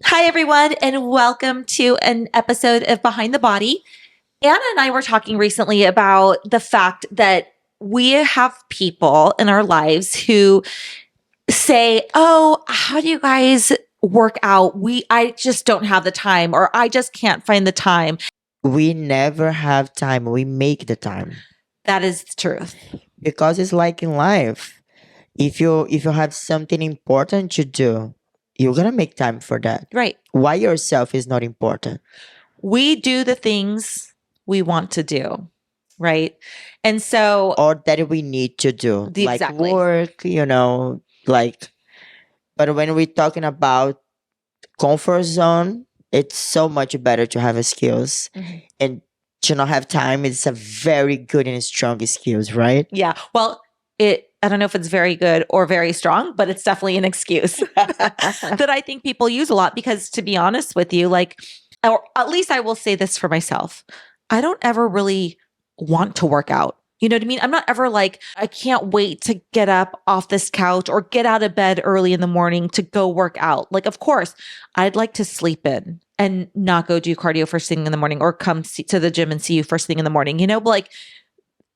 Hi, everyone, and welcome to an episode of Behind the Body. Anna and I were talking recently about the fact that we have people in our lives who say, "Oh, how do you guys work out? I just don't have the time, or I just can't find the time." We never have time. We make the time That is the truth. because it's like in life. If you have something important to do, you're gonna make time for that. Right. Why yourself is not important. We do the things we want to do, right? And so, Or that we need to do. Like exactly. work, like but when we're talking about comfort zone, it's so much better to have a skills. Mhm. And to not have time is a very good and strong skills, right? Yeah. Well, I don't know if it's very good or very strong, but it's definitely an excuse that I think people use a lot because, to be honest with you, like, or at least I will say this for myself, I don't ever really want to work out. You know what I mean? I'm not ever like, I can't wait to get up off this couch or get out of bed early in the morning to go work out. Like, of course, I'd like to sleep in and not go do cardio first thing in the morning or come to the gym and see you first thing in the morning, but like,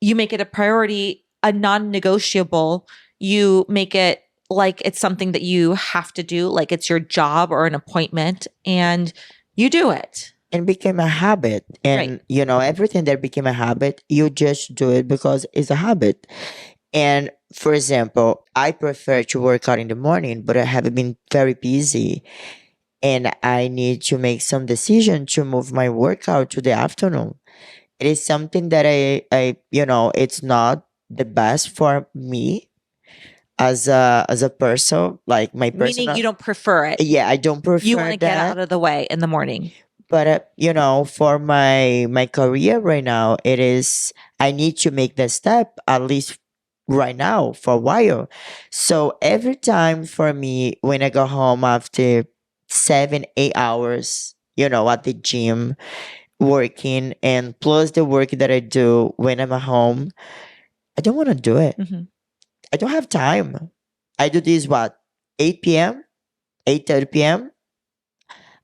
you make it a priority, a non-negotiable. You make it like it's something that you have to do, like it's your job or an appointment, and you do it. And became a habit. And everything that became a habit, you just do it because it's a habit. And for example, I prefer to work out in the morning, but I have been very busy and I need to make some decision to move my workout to the afternoon. It is something that it's not the best for me as a person, like my Meaning personal. you don't prefer it. Yeah, I don't prefer You want to get that. out of the way in the morning. But for my career right now, it is I need to make the step at least right now for a while. So every time for me when I go home after 7 8 hours, at the gym working, and plus the work that I do when I'm at home, I don't want to do it. Mhm. I don't have time. I do this 8 p.m., 8:30 p.m.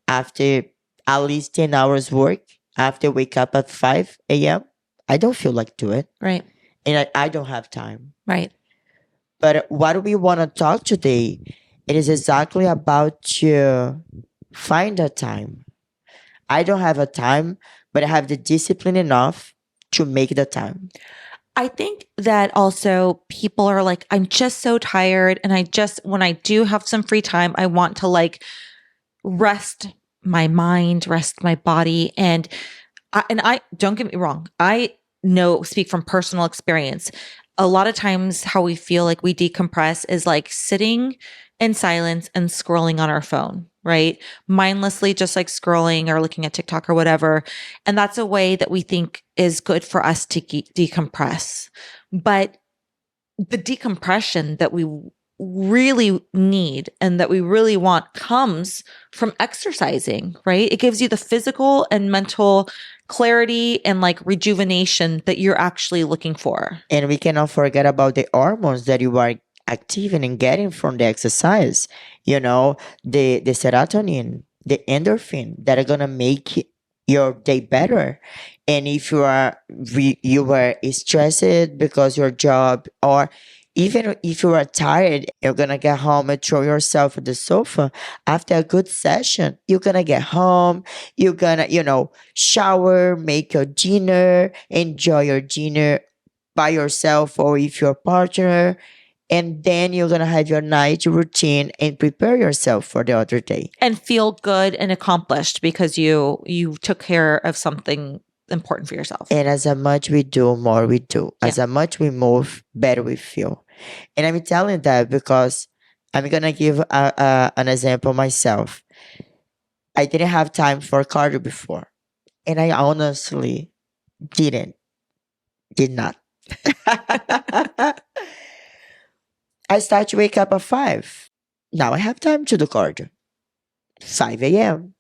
after at least 10 hours work, after wake up at 5 a.m. I don't feel like do it. Right. And I don't have time. Right. But what we want to talk today, it is exactly about to find a time. I don't have a time, but I have the discipline enough to make the time. I think that also people are like, I'm just so tired. And when I do have some free time, I want to like rest my mind, rest my body. And I don't get me wrong. I speak from personal experience. A lot of times how we feel like we decompress is like sitting in silence and scrolling on our phone, right? Mindlessly, just like scrolling or looking at TikTok or whatever. And that's a way that we think is good for us to decompress. But the decompression that we really need and that we really want comes from exercising, right? It gives you the physical and mental clarity and like rejuvenation that you're actually looking for. And we cannot forget about the hormones that you are activating and getting from the exercise. The serotonin, the endorphin that are gonna make your day better. And if you were stressed because your job, or even if you are tired, you're gonna get home and throw yourself on the sofa after a good session. You're gonna get home, you're gonna, shower, make your dinner, enjoy your dinner by yourself or with your partner, and then you're gonna have your night routine and prepare yourself for the other day and feel good and accomplished because you took care of something important for yourself. And as much we do, more we do. As much we move, better we feel. And I'm telling that because I'm gonna give an example myself. I didn't have time for cardio before, and I honestly did not. I start to wake up at 5. Now I have time to do cardio. 5 a.m.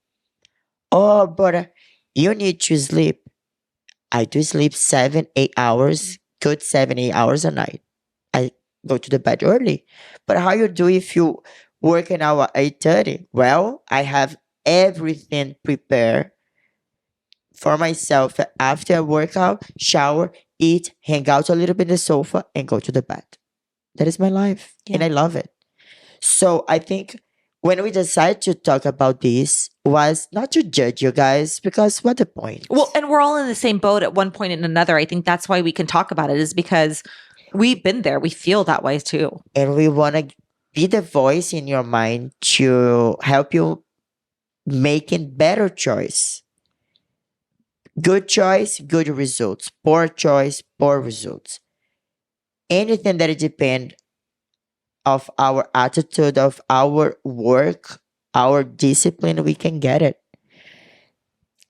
Oh, but you need to sleep. I do sleep 7 8 hours, good 7 8 hours a night. I go to the bed early. But how you do if you work an hour 8:30? Well, I have everything prepared for myself after a workout, shower, eat, hang out a little bit on the sofa, and go to the bed. That is my life. And Yeah. I love it. So I think when we decided to talk about this was not to judge you guys, because what the point? Well, and we're all in the same boat at one point and another. I think that's why we can talk about it, is because we've been there. We feel that way too. And we want to be the voice in your mind to help you making better choice. Good choice, good results. Poor choice, poor results. Anything that depends of our attitude, of our work, our discipline, we can get it.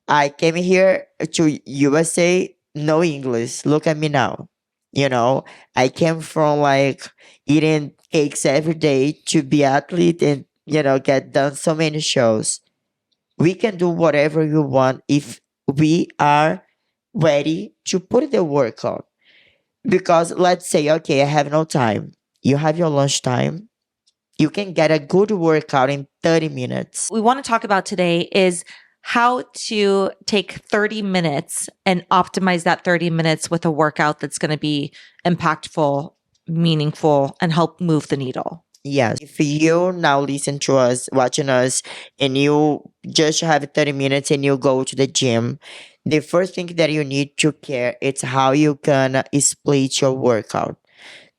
I came here to USA, no English. Look at me now. You know, I came from like eating cakes every day to be athlete and get done so many shows. We can do whatever you want if we are ready to put the work on. Because let's say, okay, I have no time. You have your lunch time. You can get a good workout in 30 minutes. We want to talk about today is how to take 30 minutes and optimize that 30 minutes with a workout that's going to be impactful, meaningful, and help move the needle. Yes. If you now listen to us, watching us, and you just have 30 minutes and you go to the gym, the first thing that you need to care is how you can split your workout.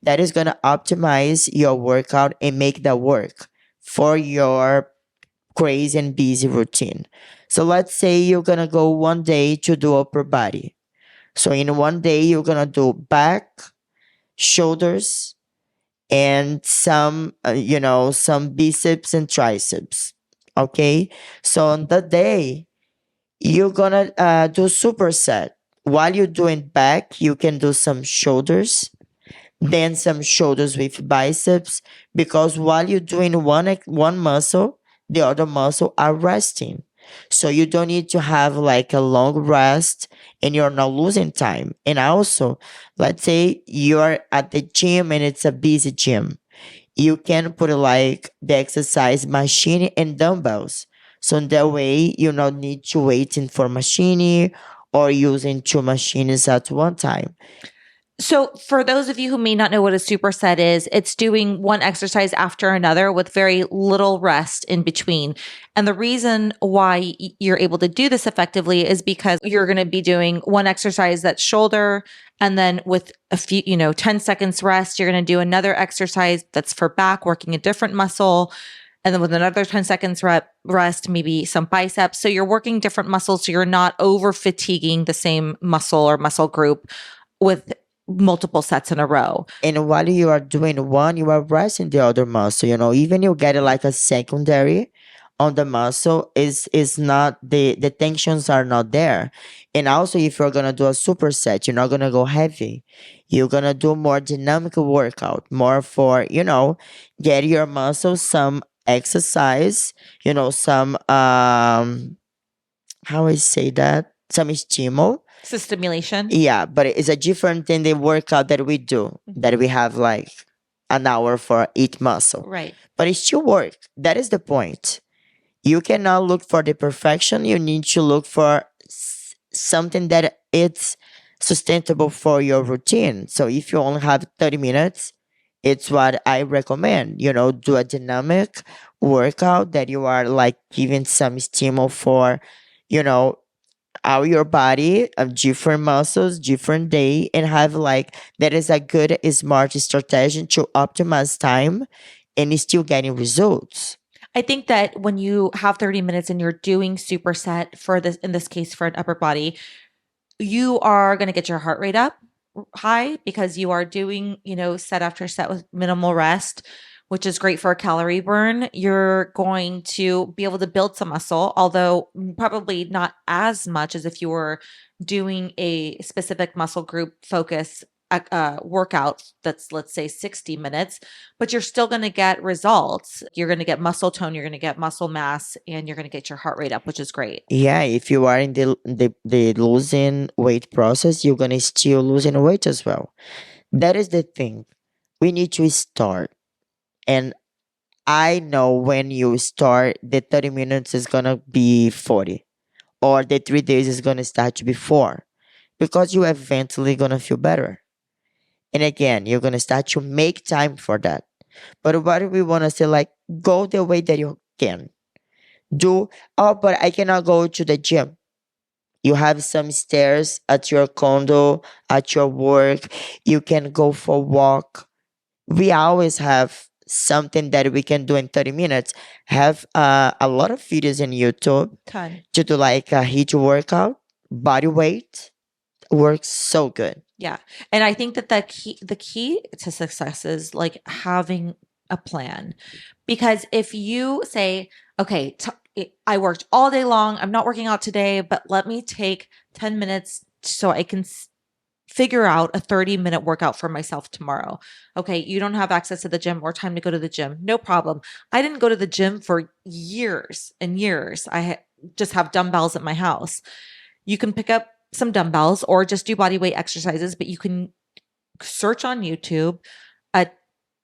That is going to optimize your workout and make that work for your crazy and busy routine. So let's say you're going to go one day to do upper body. So in one day, you're going to do back, shoulders, and some biceps and triceps. Okay. So on that day, you're going to do superset. While you're doing back, you can do some shoulders, then some shoulders with biceps, because while you're doing one muscle, the other muscle are resting. So you don't need to have like a long rest and you're not losing time. And also, let's say you're at the gym and it's a busy gym. You can put like the exercise machine and dumbbells. So in that way you don't need to waiting for machine or using two machines at one time. So, for those of you who may not know what a superset is, it's doing one exercise after another with very little rest in between. And the reason why you're able to do this effectively is because you're going to be doing one exercise that's shoulder, and then with a few, 10 seconds rest, you're going to do another exercise that's for back, working a different muscle. And then with another 10 seconds rest, maybe some biceps. So you're working different muscles. So you're not over fatiguing the same muscle or muscle group with multiple sets in a row. And while you are doing one, you are resting the other muscle. Even you get like a secondary on the muscle is not the tensions are not there. And also, if you're gonna do a superset, you're not gonna go heavy. You're gonna do more dynamic workout, more for get your muscles some exercise. Some how I say that, some stimul. So stimulation. Yeah, but it's a different than the workout that we do, that we have like an hour for each muscle. Right. But it still work. That is the point. You cannot look for the perfection. You need to look for something that it's sustainable for your routine. So if you only have 30 minutes, it's what I recommend. Do a dynamic workout that you are like giving some stimul for, how your body of different muscles, different day, and have like that is a good smart strategy to optimize time and still getting results. I think that when you have 30 minutes and you're doing superset for this, in this case, for an upper body, you are going to get your heart rate up high because you are doing, set after set with minimal rest, which is great for a calorie burn. You're going to be able to build some muscle, although probably not as much as if you were doing a specific muscle group focus workout that's, let's say, 60 minutes, but you're still going to get results. You're going to get muscle tone, you're going to get muscle mass, and you're going to get your heart rate up, which is great. Yeah, if you are in the losing weight process, you're gonna still losing weight as well. That is the thing. We need to start. And I know when you start, the 30 minutes is gonna be 40, or the 3 days is gonna start to be 4, because you eventually gonna feel better. And again, you're gonna start to make time for that. But what we wanna say, like, go the way that you can. Do, oh, but I cannot go to the gym. You have some stairs at your condo, at your work. You can go for a walk. We always have something that we can do in 30 minutes. Have a lot of videos in YouTube Ton. to do like a HIIT workout, body weight. Works so good. Yeah. And I think that the key to success is like having a plan. Because if you say, okay, I worked all day long, I'm not working out today, but let me take 10 minutes so I can figure out a 30-minute workout for myself tomorrow. Okay, you don't have access to the gym or time to go to the gym. No problem. I didn't go to the gym for years and years. Just have dumbbells at my house. You can pick up some dumbbells or just do body weight exercises, but you can search on YouTube a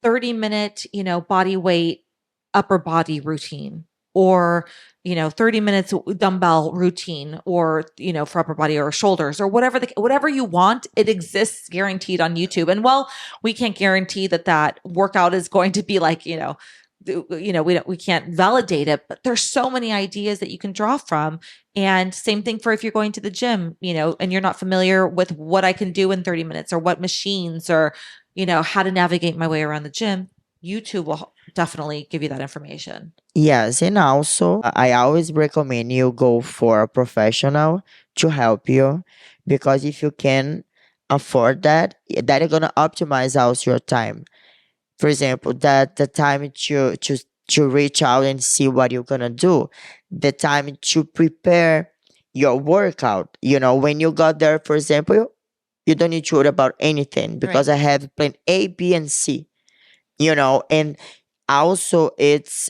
30-minute, body weight upper body routine, or 30 minutes dumbbell routine, or for upper body or shoulders, or whatever you want. It exists guaranteed on YouTube. And well, we can't guarantee that workout is going to be like, we can't validate it, but there's so many ideas that you can draw from. And same thing for if you're going to the gym, and you're not familiar with what I can do in 30 minutes, or what machines, or how to navigate my way around the gym. YouTube will definitely give you that information. Yes, and also I always recommend you go for a professional to help you, because if you can afford that, that is gonna optimize also your time. For example, that the time to reach out and see what you're gonna do, the time to prepare your workout. When you got there, for example, you don't need to worry about anything, because Right. I have plan A, B, and C. And also it's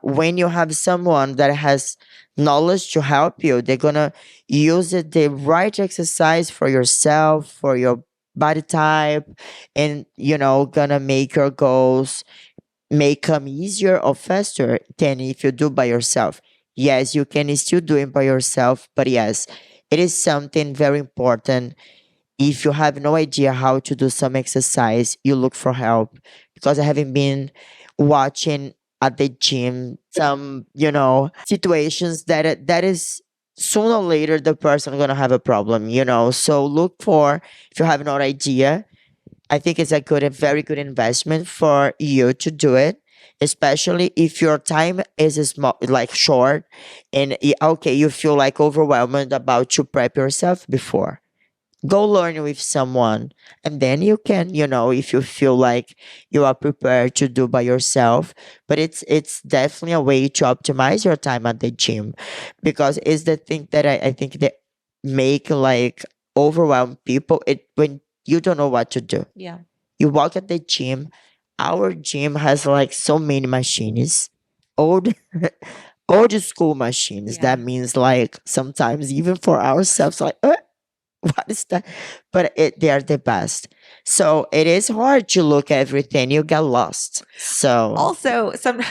when you have someone that has knowledge to help you, they're gonna use it the right exercise for yourself, for your body type, and gonna make your goals may come easier or faster than if you do by yourself. Yes, you can still do it by yourself, but yes, it is something very important. If you have no idea how to do some exercise, you look for help, because I haven't been watching at the gym some situations that is sooner or later the person gonna have a problem. So look for, if you have no idea, I think it's a very good investment for you to do it, especially if your time is small, like short, and okay, you feel like overwhelmed about to prep yourself before. Go learn with someone, and then you can, if you feel like you are prepared to do by yourself. But it's definitely a way to optimize your time at the gym, because it's the thing that I think that make like overwhelm people, it when you don't know what to do. Yeah. You walk at the gym. Our gym has like so many machines, old old school machines. Yeah. That means like sometimes even for ourselves, like what is that? But they are the best. So it is hard to look at everything. You get lost. So Also, some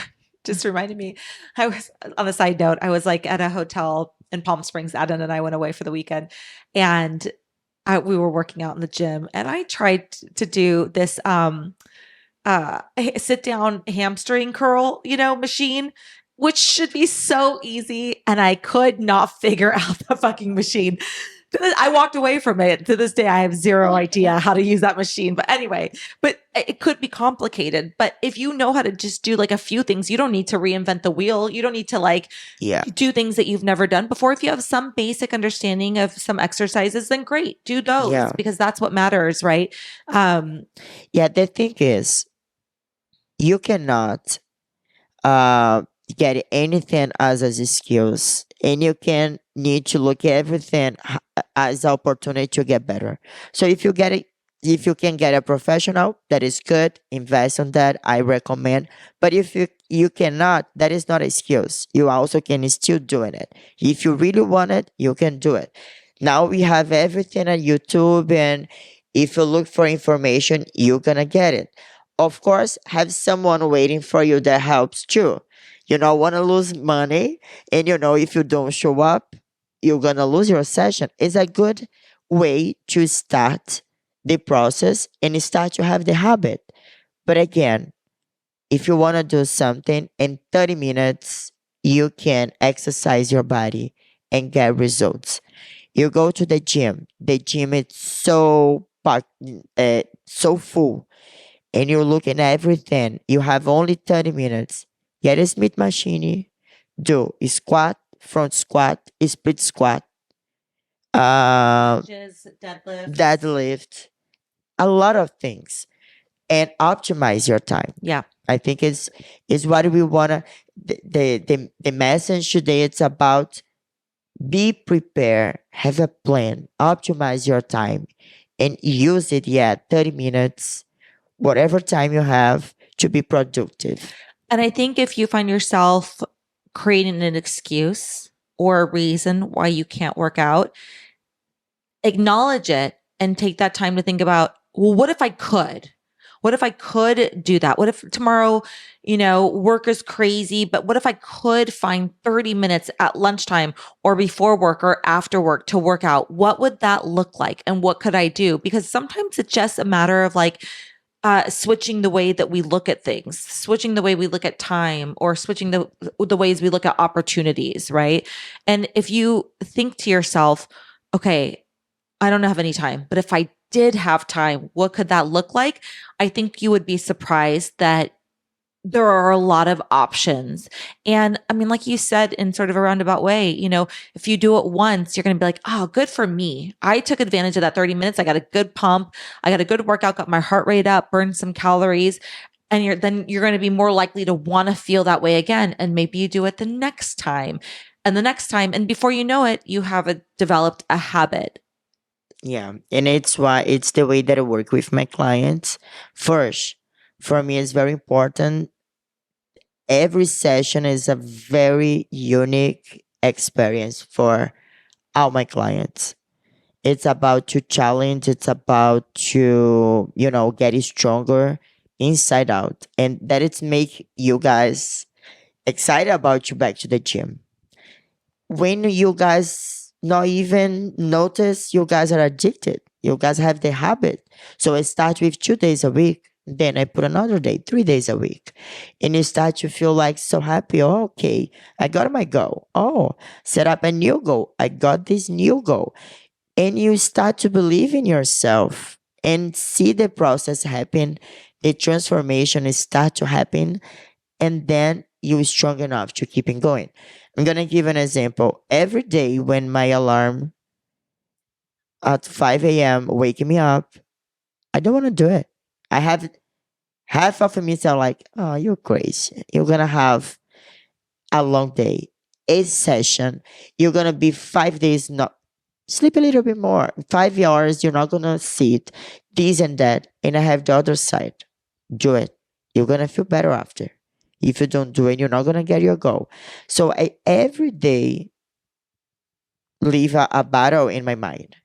just reminded me, I was on a side note, I was like at a hotel in Palm Springs. Adam and I went away for the weekend, and we were working out in the gym, and I tried to do this sit down hamstring curl, machine, which should be so easy, and I could not figure out the fucking machine. I walked away from it. To this day, I have zero idea how to use that machine. But anyway, but it could be complicated. But if you know how to just do like a few things, you don't need to reinvent the wheel. You don't need to like yeah, do things that you've never done before. If you have some basic understanding of some exercises, then great, do those, Yeah. because that's what matters, right? yeah. The thing is, you cannot uh, get anything as skills, and you can need to look at everything as opportunity to get better. So if you can get a professional, that is good. Invest on that. I recommend. But if you cannot, that is not a skills. You also can still doing it. If you really want it, you can do it. Now we have everything on YouTube, and if you look for information, you're gonna get it. Of course, have someone waiting for you that helps too. You don't want to lose money, and if you don't show up, you're gonna lose your session. It's a good way to start the process and start to have the habit. But again, if you want to do something in 30 minutes, you can exercise your body and get results. You go to the gym. The gym is so packed, so full, and you're looking at everything. You have only 30 minutes. Get a Smith machine. Do a squat, front squat, a split squat, Lunges, deadlift, a lot of things, and optimize your time. Yeah. I think it's what we wanna. The message today, it's about be prepared, have a plan, optimize your time, and use it. Yeah, 30 minutes, whatever time you have, to be productive. And I think if you find yourself creating an excuse or a reason why you can't work out, acknowledge it and take that time to think about, well, what if I could? What if I could do that? What if tomorrow, work is crazy, but what if I could find 30 minutes at lunchtime or before work or after work to work out? What would that look like? And what could I do? Because sometimes it's just a matter of like, switching the way that we look at things, switching the way we look at time, or switching the ways we look at opportunities, right? And if you think to yourself, okay, I don't have any time, but if I did have time, what could that look like? I think you would be surprised that there are a lot of options. And I mean, like you said, in sort of a roundabout way, if you do it once, you're going to be like, oh, good for me. I took advantage of that 30 minutes. I got a good pump. I got a good workout, got my heart rate up, burned some calories. And you're going to be more likely to want to feel that way again. And maybe you do it the next time and the next time. And before you know it, you have developed a habit. Yeah, and it's why it's the way that I work with my clients. First, for me, it's very important. Every session is a very unique experience for all my clients. It's about to challenge, it's about to, get stronger inside out. And that it's make you guys excited about you back to the gym. When you guys not even notice, you guys are addicted. You guys have the habit. So I start with 2 days a week. Then I put another day, 3 days a week. And you start to feel like so happy. Oh, okay, I got my goal. Oh, set up a new goal. I got this new goal. And you start to believe in yourself and see the process happen. The transformation start to happen. And then you're strong enough to keep it going. I'm going to give an example. Every day when my alarm at 5 a.m. waking me up, I don't want to do it. I have half of me say like, oh, you're crazy. You're going to have a long day, a session. You're going to be 5 days not sleep a little bit more. 5 hours, you're not going to sit this and that. And I have the other side. Do it. You're going to feel better after. If you don't do it, you're not going to get your goal. So I every day leave a battle in my mind.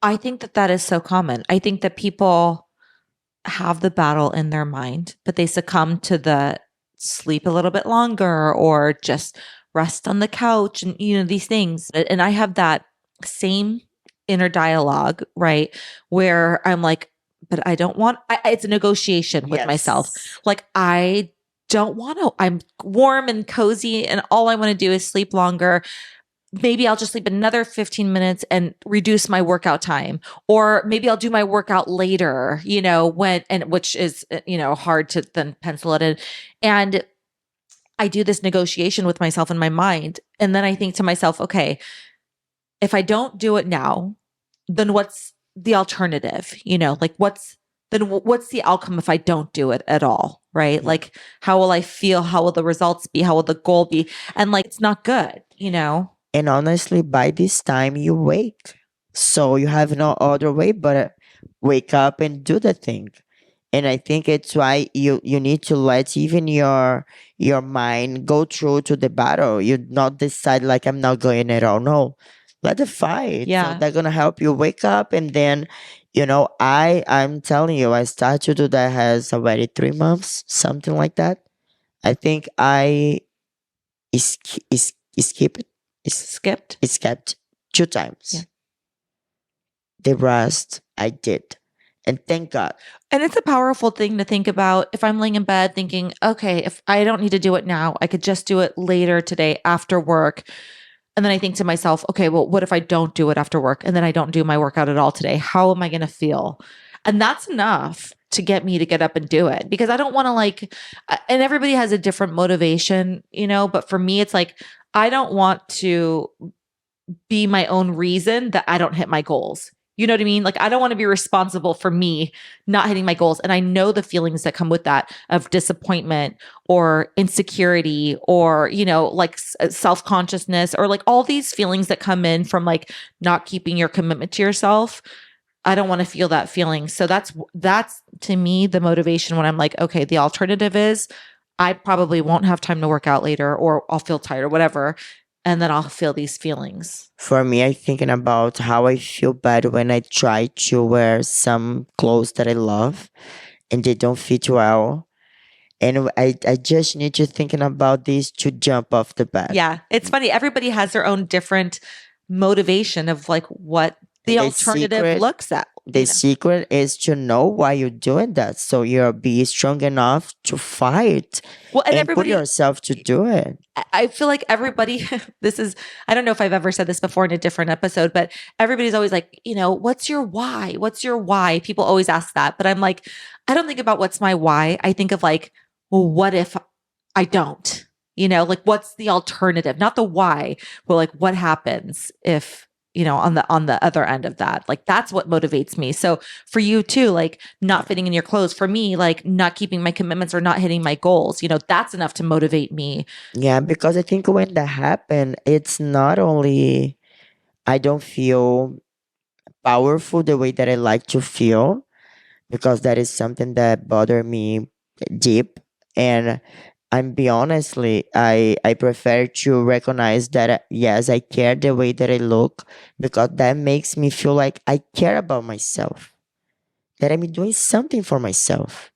I think that is so common. I think that people have the battle in their mind, but they succumb to the sleep a little bit longer or just rest on the couch and, these things. And I have that same inner dialogue, right? Where I'm like, but I don't want, it's a negotiation with myself. Like, I don't want to, I'm warm and cozy and all I want to do is sleep longer. Maybe I'll just sleep another 15 minutes and reduce my workout time. Or maybe I'll do my workout later, which is, hard to then pencil it in. And I do this negotiation with myself in my mind. And then I think to myself, okay, if I don't do it now, then what's the alternative? What's the outcome if I don't do it at all? Right? Yeah. Like, how will I feel? How will the results be? How will the goal be? And like, it's not good, And honestly, by this time you wake. So you have no other way but wake up and do the thing. And I think it's why you need to let even your mind go through to the battle. You not decide like I'm not going at all. No. Let it fight. Yeah. So they're gonna help you wake up, and then I'm telling you, I started to do that has already 3 months, something like that. I think I skipped Skipped. skipped two Yeah. times. The rest I did, and thank God. And it's a powerful thing to think about. If I'm laying in bed thinking, okay, if I don't need to do it now, I could just do it later today after work. And then I think to myself, okay, well, what if I don't do it after work and then I don't do my workout at all today? How am I going to feel? And that's enough to get me to get up and do it because I don't want to and everybody has a different motivation, but for me, it's like, I don't want to be my own reason that I don't hit my goals. You know what I mean? Like, I don't want to be responsible for me not hitting my goals. And I know the feelings that come with that of disappointment or insecurity or, like self consciousness or like all these feelings that come in from like not keeping your commitment to yourself. I don't want to feel that feeling. So that's to me the motivation when I'm like, okay, the alternative is I probably won't have time to work out later or I'll feel tired or whatever. And then I'll feel these feelings. For me, I thinking about how I feel bad when I try to wear some clothes that I love and they don't fit well. And I just need to thinking about this to jump off the bed. Yeah. It's funny. Everybody has their own different motivation of like what the alternative looks at. The secret is to know why you're doing that. So you'll be strong enough to fight Well, and and put everybody, yourself to do it. I feel like everybody, I don't know if I've ever said this before in a different episode, but everybody's always like, what's your why? What's your why? People always ask that. But I'm like, I don't think about what's my why. I think of like, well, what if I don't? Like what's the alternative? Not the why, but like what happens if, on the other end of that. Like that's what motivates me. So for you too, like not fitting in your clothes, for me, like not keeping my commitments or not hitting my goals, that's enough to motivate me. Yeah, because I think when that happened, it's not only I don't feel powerful the way that I like to feel, because that is something that bothered me deep. And I'm be honestly, I prefer to recognize that yes, I care the way that I look, because that makes me feel like I care about myself, that I'm doing something for myself,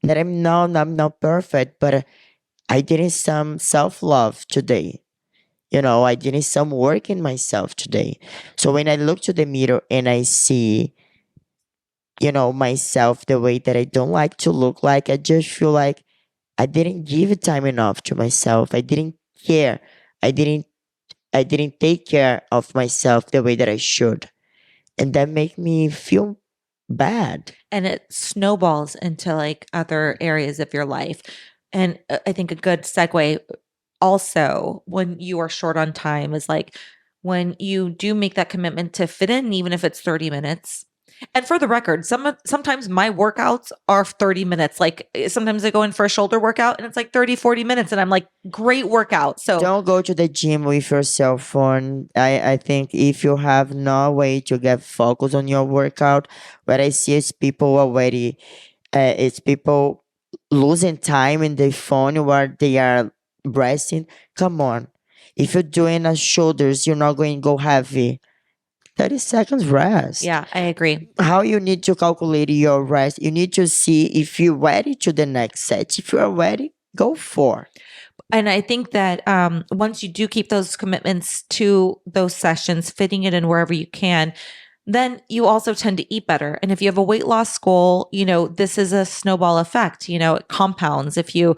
that I'm not perfect, but I did some self love today. I did some work in myself today. So when I look to the mirror and I see, myself the way that I don't like to look like, I just feel like I didn't give time enough to myself. I didn't care. I didn't I didn't take care of myself the way that I should. And that make me feel bad. And it snowballs into like other areas of your life. And I think a good segue also when you are short on time is like when you do make that commitment to fit in, even if it's 30 minutes. And for the record, sometimes my workouts are 30 minutes. Like sometimes I go in for a shoulder workout and it's like 30, 40 minutes. And I'm like, great workout. So don't go to the gym with your cell phone. I think if you have no way to get focus on your workout, what I see is people already, it's people losing time in the phone where they are resting. Come on. If you're doing a shoulders, you're not going to go heavy. 30 seconds rest. Yeah, I agree. How you need to calculate your rest? You need to see if you're ready to the next set. If you're ready, go for. And I think that once you do keep those commitments to those sessions, fitting it in wherever you can, then you also tend to eat better. And if you have a weight loss goal, this is a snowball effect. It compounds. If you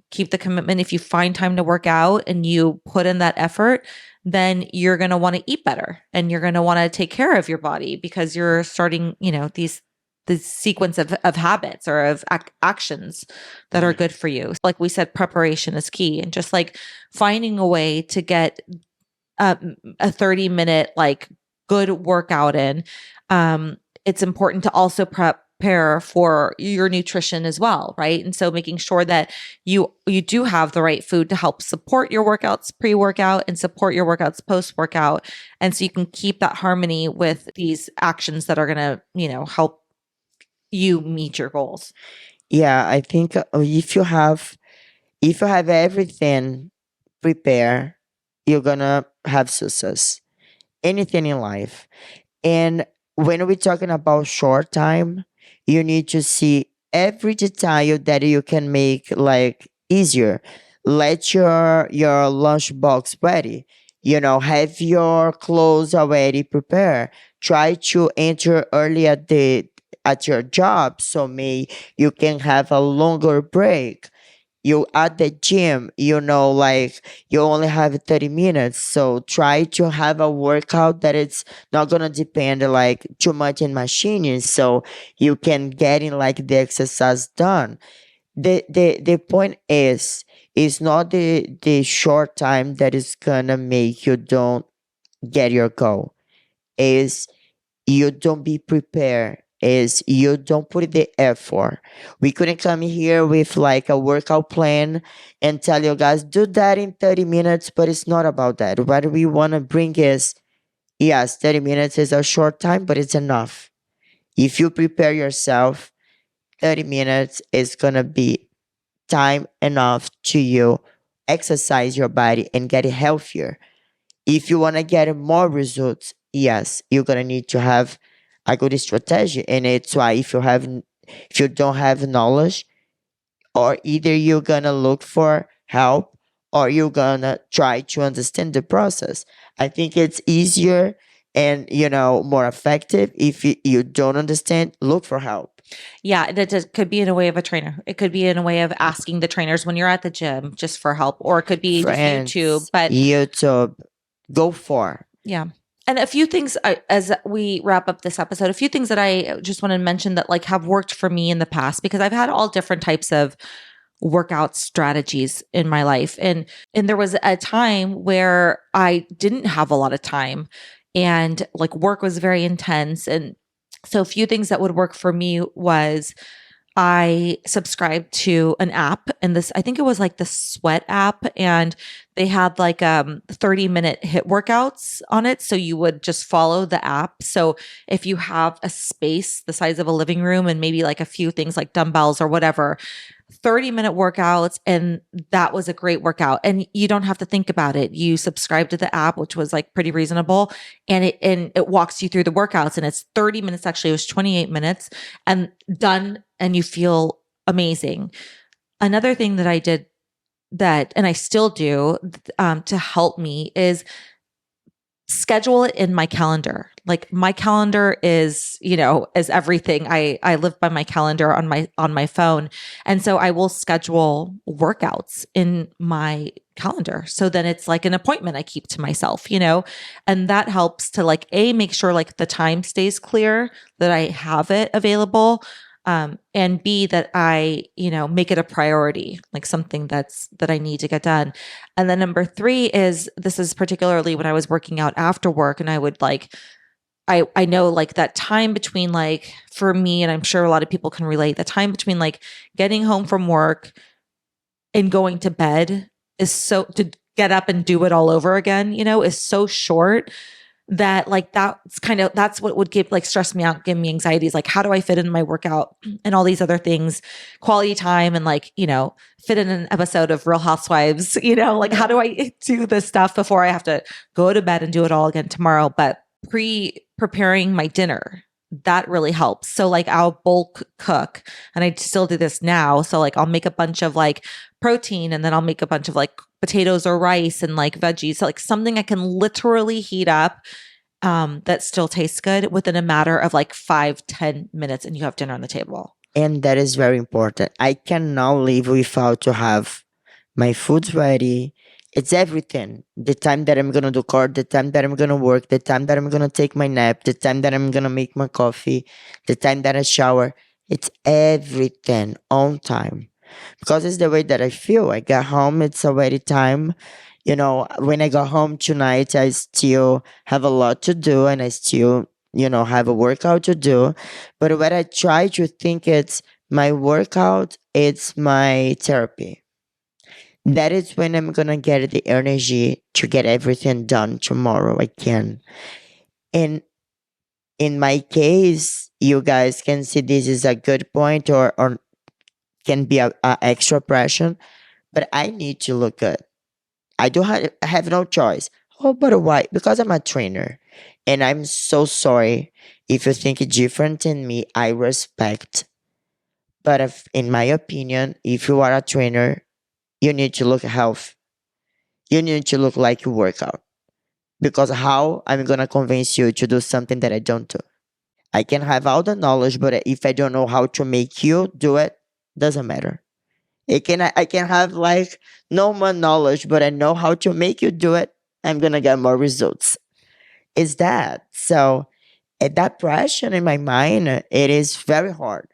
keep the commitment, if you find time to work out and you put in that effort, then you're going to want to eat better and you're going to want to take care of your body because you're starting, the sequence of habits or of actions that are good for you. Like we said, preparation is key, and just like finding a way to get a 30-minute like good workout in. It's important to also prepare for your nutrition as well, right? And so making sure that you do have the right food to help support your workouts pre-workout and support your workouts post-workout, and so you can keep that harmony with these actions that are going to help you meet your goals. Yeah, I think if you have everything prepared, you're gonna have success. Anything in life. And when we're talking about short time, you need to see every detail that you can make like easier. Let your lunchbox ready. Have your clothes already prepared. Try to enter early at your job so may you can have a longer break. You at the gym, like you only have 30 minutes. So try to have a workout that it's not gonna depend like too much in machining so you can get in like the exercise done. The point is not the short time that is gonna make you don't get your goal. Is you don't be prepared, is you don't put the effort. We couldn't come here with like a workout plan and tell you guys do that in 30 minutes, but it's not about that. What we want to bring is, yes, 30 minutes is a short time, but it's enough. If you prepare yourself, 30 minutes is gonna be time enough to you exercise your body and get healthier. If you want to get more results, yes, you're gonna need to have a good strategy. And it's why if you don't have knowledge, or either you're gonna look for help or you're gonna try to understand the process. I think it's easier and more effective if you don't understand, look for help. Yeah, could be in a way of a trainer. It could be in a way of asking the trainers when you're at the gym just for help, or it could be just Friends, YouTube. But YouTube, go for. yeah. And a few things as we wrap up this episode, a few things that I just want to mention that like have worked for me in the past, because I've had all different types of workout strategies in my life. And there was a time where I didn't have a lot of time and like work was very intense. And so a few things that would work for me was I subscribed to an app, and this, I think it was like the Sweat app, and they had like 30-minute hit workouts on it. So you would just follow the app. So if you have a space the size of a living room and maybe like a few things like dumbbells or whatever, 30-minute workouts, and that was a great workout. And you don't have to think about it. You subscribe to the app, which was like pretty reasonable, and it walks you through the workouts, and it's 30 minutes. Actually, it was 28 minutes and done, and you feel amazing. Another thing that I did that, and I still do, to help me is schedule it in my calendar. Like my calendar is everything. I live by my calendar on my phone. And so I will schedule workouts in my calendar. So then it's like an appointment I keep to myself, and that helps to like make sure like the time stays clear, that I have it available. And B, that I, make it a priority, like something that I need to get done. And then number 3 is, this is particularly when I was working out after work, and I would like, I know like that time between like, for me, and I'm sure a lot of people can relate, the time between like getting home from work and going to bed is so, to get up and do it all over again, is so short that like that's what would stress me out, give me anxiety, is like, how do I fit in my workout and all these other things, quality time, and like, fit in an episode of Real Housewives, like how do I do this stuff before I have to go to bed and do it all again tomorrow? But preparing my dinner, that really helps. So like I'll bulk cook, and I still do this now. So like I'll make a bunch of like protein, and then I'll make a bunch of like potatoes or rice and like veggies. So like something I can literally heat up that still tastes good within a matter of like 5-10 minutes, and you have dinner on the table. And that is very important. I cannot live without to have my food's ready. It's everything. The time that I'm gonna do car, the time that I'm gonna work, the time that I'm gonna take my nap, the time that I'm gonna make my coffee, the time that I shower. It's everything on time. Because it's the way that I feel. I got home, it's already time. When I got home tonight, I still have a lot to do and I still, have a workout to do. But what I try to think, it's my workout, it's my therapy. That is when I'm gonna get the energy to get everything done tomorrow. I can. And in my case, you guys can see this is a good point, or can be a extra pressure, but I need to look good. I have no choice. Oh, but why? Because I'm a trainer. And I'm so sorry if you think different than me. I respect. But if, in my opinion, if you are a trainer, you need to look healthy. You need to look like you work out. Because how I'm gonna convince you to do something that I don't do? I can have all the knowledge, but if I don't know how to make you do it, doesn't matter. I can have like no more knowledge, but I know how to make you do it. I'm gonna get more results. Is that so? That pressure in my mind, it is very hard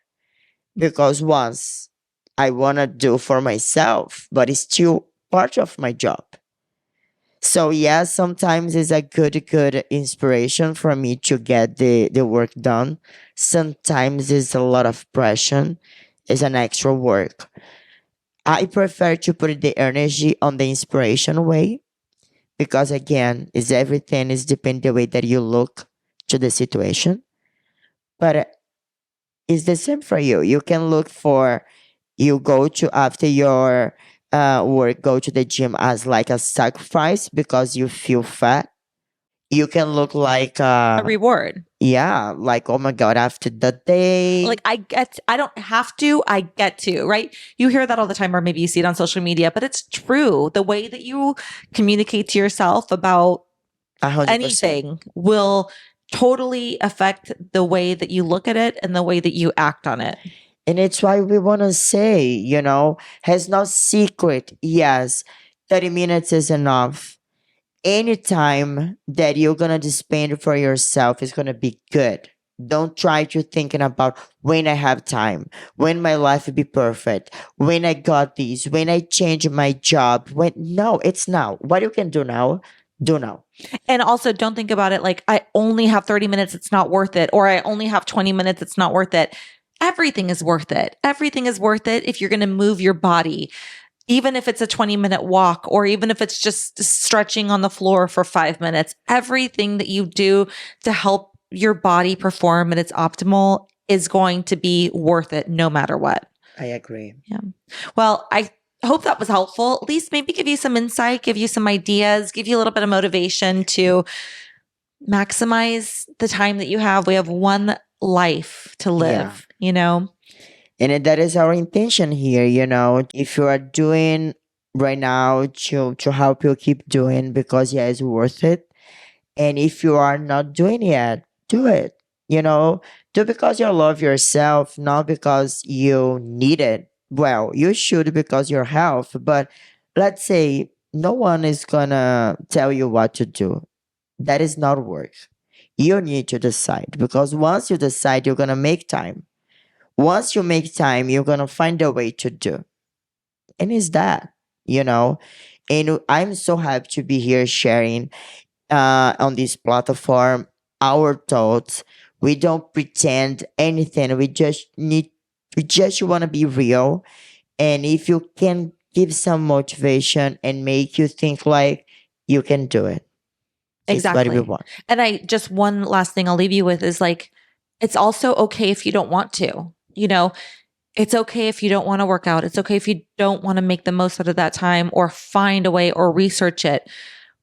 because once I wanna do for myself, but it's still part of my job. So yeah, sometimes it's a good inspiration for me to get the work done. Sometimes it's a lot of pressure. It's an extra work. I prefer to put the energy on the inspiration way because again, is everything is depend the way that you look to the situation. But it's the same for you. You can look for you go to after your work, go to the gym as like a sacrifice because you feel fat. You can look like A reward. yeah, like oh my god, after the day. Like I don't have to, I get to, right? You hear that all the time, or maybe you see it on social media, but it's true. The way that you communicate to yourself about 100%. anything will totally affect the way that you look at it and the way that you act on it. And it's why we want to say, has no secret. Yes, 30 minutes is enough. Any time that you're going to spend for yourself is going to be good. Don't try to thinking about when I have time, when my life will be perfect, when I got this, when I change my job. When no, it's now. What you can do now, do now. And also don't think about it like I only have 30 minutes, it's not worth it, or I only have 20 minutes, it's not worth it. Everything is worth it. Everything is worth it if you're going to move your body. Even if it's a 20-minute walk, or even if it's just stretching on the floor for 5 minutes, everything that you do to help your body perform at its optimal is going to be worth it no matter what. I agree. Yeah. Well, I hope that was helpful. At least maybe give you some insight, give you some ideas, give you a little bit of motivation to maximize the time that you have. We have one life to live, And that is our intention here, if you are doing right now to help you keep doing because yeah, it's worth it. And if you are not doing yet, do it. Do because you love yourself, not because you need it. Well, you should because your health, but let's say no one is gonna tell you what to do. That is not work. You need to decide because once you decide, you're gonna make time. Once you make time, you're gonna find a way to do. And it's that, And I'm so happy to be here sharing on this platform our thoughts. We don't pretend anything. We just want to be real. And if you can give some motivation and make you think like you can do it. Exactly. It's what we want. And one last thing I'll leave you with is like, it's also okay if you don't want to, it's okay if you don't want to work out. It's okay if you don't want to make the most out of that time or find a way or research it.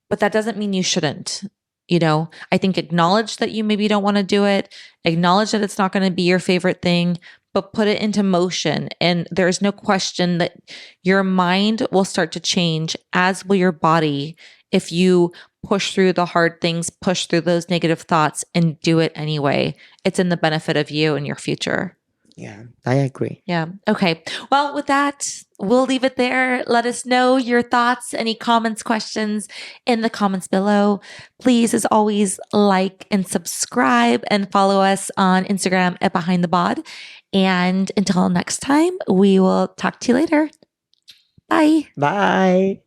But that doesn't mean you shouldn't. I think acknowledge that you maybe don't want to do it, acknowledge that it's not going to be your favorite thing, but put it into motion. And there's no question that your mind will start to change, as will your body, if you push through the hard things, push through those negative thoughts and do it anyway. It's in the benefit of you and your future. Yeah, I agree. Yeah. Okay. Well, with that, we'll leave it there. Let us know your thoughts, any comments, questions in the comments below. Please, as always, like and subscribe and follow us on Instagram at Behind the Bod. And until next time, we will talk to you later. Bye. Bye.